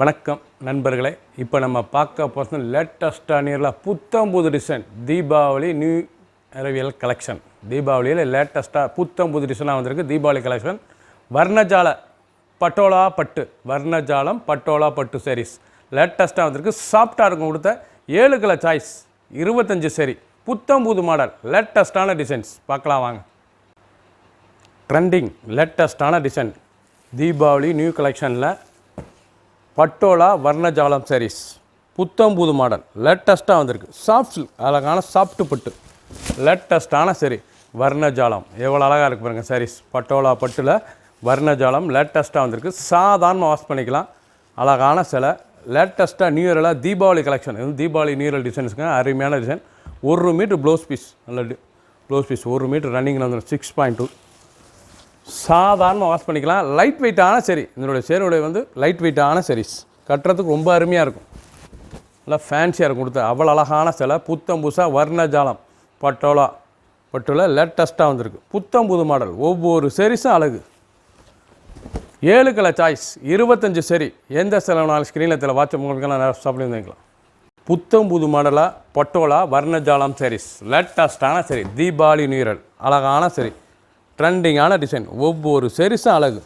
வணக்கம் நண்பர்களே. இப்போ நம்ம பார்க்க போகிறது லேட்டஸ்ட்டாக நேரில் புத்தம்புது டிசைன் தீபாவளி நியூ அறிவியல் கலெக்ஷன். தீபாவளியில் லேட்டஸ்ட்டாக புத்தம்புது டிசைனாக வந்திருக்கு. தீபாவளி கலெக்ஷன் வர்ணஜால பட்டோலா பட்டு, வர்ணஜாலம் பட்டோலா பட்டு சாரீஸ் லேட்டஸ்ட்டாக வந்திருக்கு. சாஃப்டாக இருக்கும். கொடுத்த 7 கலர் சாய்ஸ், 25 சரி, புத்தம்புது மாடல், லேட்டஸ்ட்டான டிசைன்ஸ் பார்க்கலாம் வாங்க. ட்ரெண்டிங் லேட்டஸ்ட்டான டிசைன் தீபாவளி நியூ கலெக்ஷனில் பட்டோலா வர்ணஜாலம் சாரீஸ், புத்தம்புது மாடல், லேட்டஸ்ட்டாக வந்திருக்கு. சாஃப்ட் சில்க், அழகான சாஃப்ட் பட்டு, லேட்டஸ்ட்டான சரி, வர்ணஜாலம் எவ்வளோ அழகாக இருக்குது பாருங்கள். சாரீஸ் பட்டோலா பட்டில் வர்ணஜாலம் லேட்டஸ்ட்டாக வந்திருக்கு. சாதாரணமாக வாஷ் பண்ணிக்கலாம். அழகான சிலை, லேட்டஸ்ட்டாக நியூ இயரில் தீபாவளி கலெக்ஷன். இது தீபாவளி நியூ இயர் டிசைன்ஸுங்க. அருமையான டிசைன். 1 மீட்டர் ப்ளவுஸ் பீஸ், நல்ல ப்ளவுஸ் பீஸ் 1 மீட்டர் ரன்னிங்கில் வந்துடும். 6.2 சாதாரணமாக வாஷ் பண்ணிக்கலாம். லைட் வெயிட்டான சரி. இதனுடைய சேருடைய லைட் வெயிட்டான சாரீஸ், கட்டுறதுக்கு ரொம்ப அருமையாக இருக்கும். நல்லா ஃபேன்சியாக இருக்கும். கொடுத்த அவ்வளோ அழகான சிலை. புத்தம்புதுசாக வர்ணஜாலம் பட்டோலா பட்டுல லேட்டஸ்ட்டாக வந்திருக்கு. புத்தம்புது மாடல், ஒவ்வொரு சாரீஸும் அழகு. 7 கலர் சாய்ஸ், 25 சரி. எந்த செலவுனாலும் ஸ்க்ரீனில் வாட்ச் உங்களுக்கெல்லாம் நிறைய சாப்பிட்டு வந்துக்கலாம். புத்தம்புது மாடலாக பட்டோலா வர்ணஜாலம் சாரீஸ், லேட்டஸ்ட்டான சரி, தீபாவளி நியூ இயர் அழகான சரி, ட்ரெண்டிங்கான டிசைன். ஒவ்வொரு சாரீஸும் அழகு.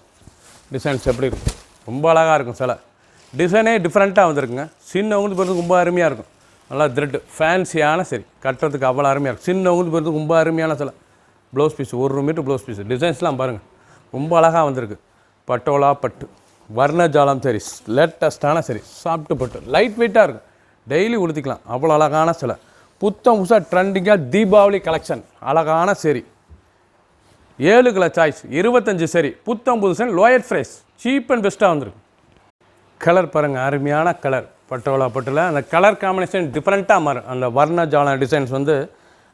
டிசைன்ஸ் எப்படி இருக்கும், ரொம்ப அழகாக இருக்கும். சில டிசைனே டிஃப்ரெண்ட்டாக வந்திருக்குங்க. சின்னவங்களுக்கு போகிறதுக்கு ரொம்ப அருமையாக இருக்கும். நல்லா த்ரெட்டு ஃபேன்சியான சரி, கட்டுறதுக்கு அவ்வளோ அருமையாக இருக்கும். சின்னவங்களுக்கு போகிறதுக்கு ரொம்ப அருமையான சில blouse piece, 1 metre blouse piece. டிசைன்ஸ்லாம் பாருங்கள், ரொம்ப அழகாக வந்திருக்கு. பட்டோலா பட்டு வர்ணஜாலம் சாரீஸ், லேட்டஸ்ட்டான சரி, சாஃப்ட் பட்டு, லைட் வெயிட்டாக இருக்கும். டெய்லி உடுத்திக்கலாம். அவ்வளோ அழகான சில புத்தம் புதுசாக ட்ரெண்டிங்காக தீபாவளி கலெக்ஷன். அழகான சரி, 7 கலர் சாய்ஸ், 25 சரி, புத்தம் புதுசன், லோயர் ப்ரைஸ், சீப் அண்ட் பெஸ்ட்டாக வந்துருக்கு. கலர் பாருங்கள், அருமையான கலர். பட்டோலா பட்டில் அந்த கலர் காம்பினேஷன் டிஃப்ரெண்ட்டாக மாறும். அந்த வர்ணஜால டிசைன்ஸ்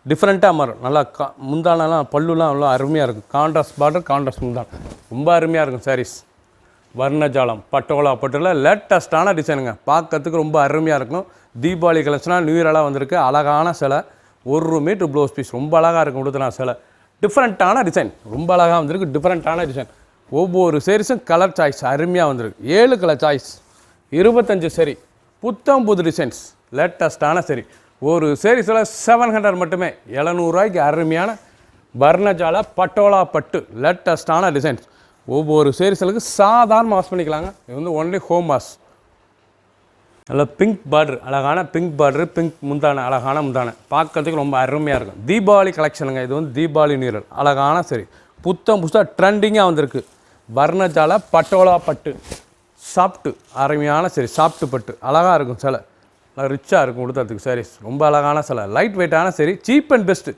டிஃப்ரெண்ட்டாக மாறும். நல்லா முந்தானெல்லாம் பல்லுலாம் அவ்வளோ அருமையாக இருக்கும். கான்ட்ராஸ்ட் பார்டர், கான்ட்ராஸ்ட் முந்தான், ரொம்ப அருமையாக இருக்கும் சாரீஸ். வர்ணஜாலம் பட்டோலா பட்டில் லேட்டஸ்ட்டான டிசைனுங்க. பார்க்கறதுக்கு ரொம்ப அருமையாக இருக்கும். தீபாவளி கலெக்ஷனாக நியூ இயரெல்லாம் வந்திருக்கு. அழகான சிலை, 1 மீட்டர் ப்ளவுஸ் பீஸ், ரொம்ப அழகாக இருக்கும். கொடுத்தனா சிலை டிஃப்ரெண்ட்டான டிசைன், ரொம்ப அழகாக வந்திருக்கு. டிஃப்ரெண்ட்டான டிசைன். ஒவ்வொரு சாரீஸும் கலர் சாய்ஸ் அருமையாக வந்திருக்கு. 7 கலர் சாய்ஸ், 25 சரி, புத்தம் புது டிசைன்ஸ், லேட்டஸ்ட்டான சரி. ஒரு சாரீஸில் 700 மட்டுமே, 700 ரூபாய்க்கு அருமையான வர்ணஜால பட்டோலா பட்டு, லேட்டஸ்ட்டான டிசைன்ஸ். ஒவ்வொரு சாரீஸ்களுக்கு சாதாரண வாஷ் பண்ணிக்கலாங்க. இது ஒன்லி ஹோம் வாஷ். நல்ல பிங்க் பார்டர், அழகான பிங்க் பார்டரு, பிங்க் முந்தான, அழகான முந்தான, பார்க்கறதுக்கு ரொம்ப அருமையாக இருக்கும். தீபாவளி கலெக்ஷனுங்க. இது தீபாவளி நியூ இயர் அழகான சரி, புத்தம் புதுசாக ட்ரெண்டிங்காக வந்திருக்கு. வர்ணஜால பட்டோலா பட்டு, சாஃப்ட்டு அருமையான சரி, சாஃப்ட்டு பட்டு, அழகாக இருக்கும். சிலை நல்லா ரிச்சாக இருக்கும். கொடுத்ததுக்கு சாரீஸ் ரொம்ப அழகான சிலை, லைட் வெயிட்டான சரி, சீப் அண்ட் பெஸ்ட்டு.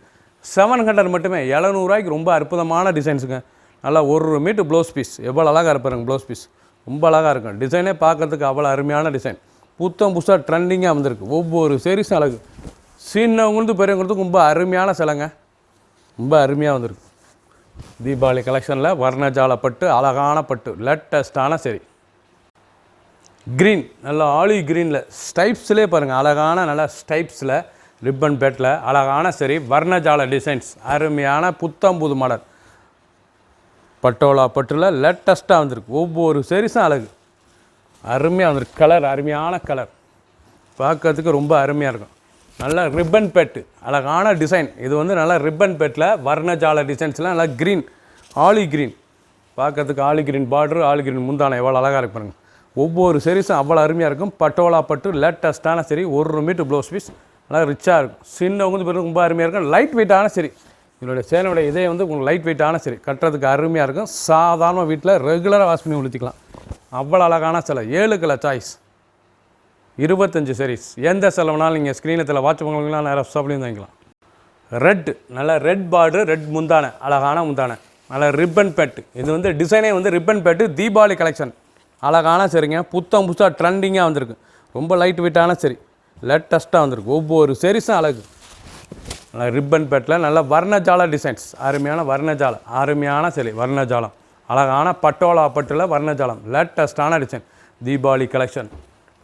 700 மட்டுமே, 700 ரூபாய்க்கு ரொம்ப அற்புதமான டிசைன்ஸுங்க. நல்லா 1 மீட்டர் ப்ளவுஸ் பீஸ், எவ்வளோ அழகாக இருப்பாருங்க ப்ளவுஸ் பீஸ், ரொம்ப அழகாக இருக்கும். டிசைனே பார்க்கறதுக்கு அவ்வளோ அருமையான டிசைன். புத்தம் புதுசாக ட்ரெண்டிங்காக வந்திருக்கு. ஒவ்வொரு சாரீஸும் அழகு. சின்னவங்களுக்கு பெரியவங்களுக்கு ரொம்ப அருமையான சிலைங்க, ரொம்ப அருமையாக வந்திருக்கு. தீபாவளி கலெக்ஷனில் வர்ணஜால பட்டு, அழகான பட்டு, லேட்டஸ்ட்டான சரி. க்ரீன், நல்லா ஆலிவ் க்ரீனில் ஸ்டைப்ஸ்லேயே பாருங்கள், அழகான நல்லா ஸ்டைப்ஸில் ரிப்பன் பேட்டில் அழகான சரி, வர்ணஜால டிசைன்ஸ், அருமையான புத்தம்புது மாடல் பட்டோலா பட்டில் லேட்டஸ்ட்டாக வந்திருக்கு. ஒவ்வொரு சாரீஸும் அழகு, அருமையாக வந்திருக்கு. கலர் அருமையான கலர், பார்க்கறதுக்கு ரொம்ப அருமையாக இருக்கும். நல்ல ரிப்பன் பேட்டு, அழகான டிசைன். இது நல்லா ரிப்பன் பேட்டில் வர்ணஜால டிசைன்ஸ்லாம் நல்லா க்ரீன், ஆலிவ் க்ரீன், பார்க்கறதுக்கு olive green border, olive green முந்தான, எவ்வளோ அழகாக இருக்கு பாருங்கள். ஒவ்வொரு சாரீஸும் அவ்வளோ அருமையாக இருக்கும். பட்டோலா பட்டு லேட்டஸ்ட்டான சரி, 1 மீட்டர் ப்ளவுஸ் பீஸ், நல்லா ரிச்சாக இருக்கும். சின்னவங்க பிறகு ரொம்ப அருமையாக இருக்கும். லைட் வெயிட்டான சரி, இதனுடைய சேனோடைய இதே உங்களுக்கு லைட் வெயிட்டான சரி, கட்டுறதுக்கு அருமையாக இருக்கும். சாதாரண வீட்டில் ரெகுலராக வாஷ் பண்ணி உடுத்திக்கலாம். அவ்வளோ அழகான சிலை. 7 கலர் சாய்ஸ், 25 சாரீஸ். எந்த செலவுனாலும் நீங்கள் ஸ்க்ரீனத்தில் வாட்ச் பண்ணுவீங்களா, நேரம் சாப்பிட்டு வாங்கிக்கலாம். ரெட், நல்ல ரெட் பார்டர், ரெட் முந்தான, அழகான முந்தான, நல்ல ரிப்பன் பேட்டு. இது டிசைனே ரிப்பன் பேட்டு, தீபாவளி கலெக்ஷன். அழகான சரிங்க. புத்தம் புதுசாக ட்ரெண்டிங்காக வந்திருக்கு. ரொம்ப லைட் வெயிட்டான சரி, லேட்டஸ்ட்டாக வந்திருக்கு. ஒவ்வொரு சாரீஸும் அழகு. நல்லா ரிப்பன் பேட்டில் நல்ல வர்ணஜால டிசைன்ஸ், அருமையான வர்ணஜாலம், அருமையான சரி, வர்ணஜாலம், அழகான பட்டோலா பட்டில் வர்ணஜாலம், லேட்டஸ்ட்டான டிசைன். தீபாவளி கலெக்ஷன்,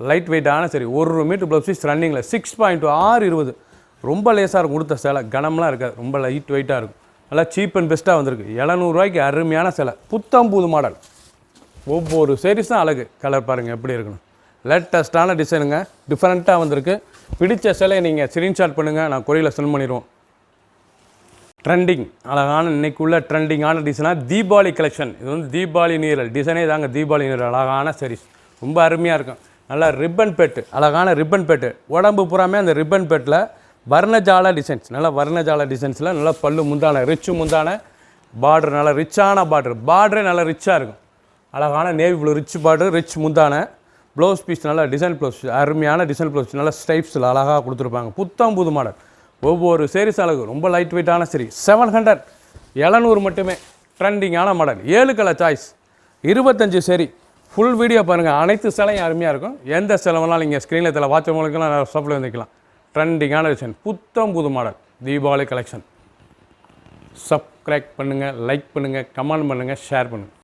லைட் வெயிட்டான சரி, 1 மீட்டர் ப்ளவுஸ் பீஸ் ரன்னிங்கில் 6.2, 6.20, ரொம்ப லேசாக இருக்கும். கொடுத்த சேலை கனம்லாம் இருக்காது, ரொம்ப லைட் வெயிட்டாக இருக்கும். நல்லா சீப் அண்ட் பெஸ்ட்டாக வந்திருக்கு. 700 ரூபாய்க்கு அருமையான சேலை, புத்தம்புது மாடல். ஒவ்வொரு சாரீஸும் அழகு. கலர் பாருங்கள் எப்படி இருக்கணும். லேட்டஸ்ட்டான டிசைனுங்க, டிஃப்ரெண்ட்டாக வந்திருக்கு. பிடிச்ச சிலையை நீங்கள் ஸ்க்ரீன்ஷாட் பண்ணுங்கள், நான் கொரியரில் சென்ட் பண்ணிடுவோம். ட்ரெண்டிங் அழகான இன்றைக்குள்ள ட்ரெண்டிங்கான டிசைனாக தீபாவளி கலெக்ஷன். இது வந்து தீபாவளி நீரல் டிசைனே தாங்க, தீபாவளி நீரல் அழகான சாரீஸ், ரொம்ப அருமையாக இருக்கும். நல்லா ரிப்பன் பெட்டு, அழகான ரிப்பன் பெட்டு, உடம்பு பூராமே அந்த ரிப்பன் பெட்டில் வர்ணஜால டிசைன்ஸ், நல்லா வர்ணஜால டிசைன்ஸில் நல்லா பல்லு முந்தான ரிச்சு முந்தான, பார்டர் நல்லா ரிச்சான பார்டரே நல்லா ரிச்சாக இருக்கும். அழகான navy blue rich border, rich முந்தான, ப்ளவுஸ் பீஸ் நல்லா டிசைன் ப்ளவுஸ், அருமையான டிசைன் ப்ளவுஸ், நல்லா ஸ்டைப்ஸில் அழகாக கொடுத்துருப்பாங்க. புத்தம் புது மாடல், ஒவ்வொரு சேரீஸ் அழகு, ரொம்ப லைட் வெயிட்டான சரி. 700 700 மட்டுமே. ட்ரெண்டிங்கான மாடல், 7 கலர் சாய்ஸ், 25 சரி. ஃபுல் வீடியோ பாருங்கள், அனைத்து சிலையும் அருமையாக இருக்கும். எந்த சிலவெல்லாம் நீங்கள் ஸ்க்ரீனில் தலை வாட்ச் மூலக்கெல்லாம் ஷாப்பில் வந்துக்கலாம். ட்ரெண்டிங்கான டிசைன், புத்தம் புது மாடல், தீபாவளி கலெக்ஷன். சப்ஸ்கிரைப் பண்ணுங்கள், லைக் பண்ணுங்கள், கமெண்ட் பண்ணுங்கள், ஷேர் பண்ணுங்கள்.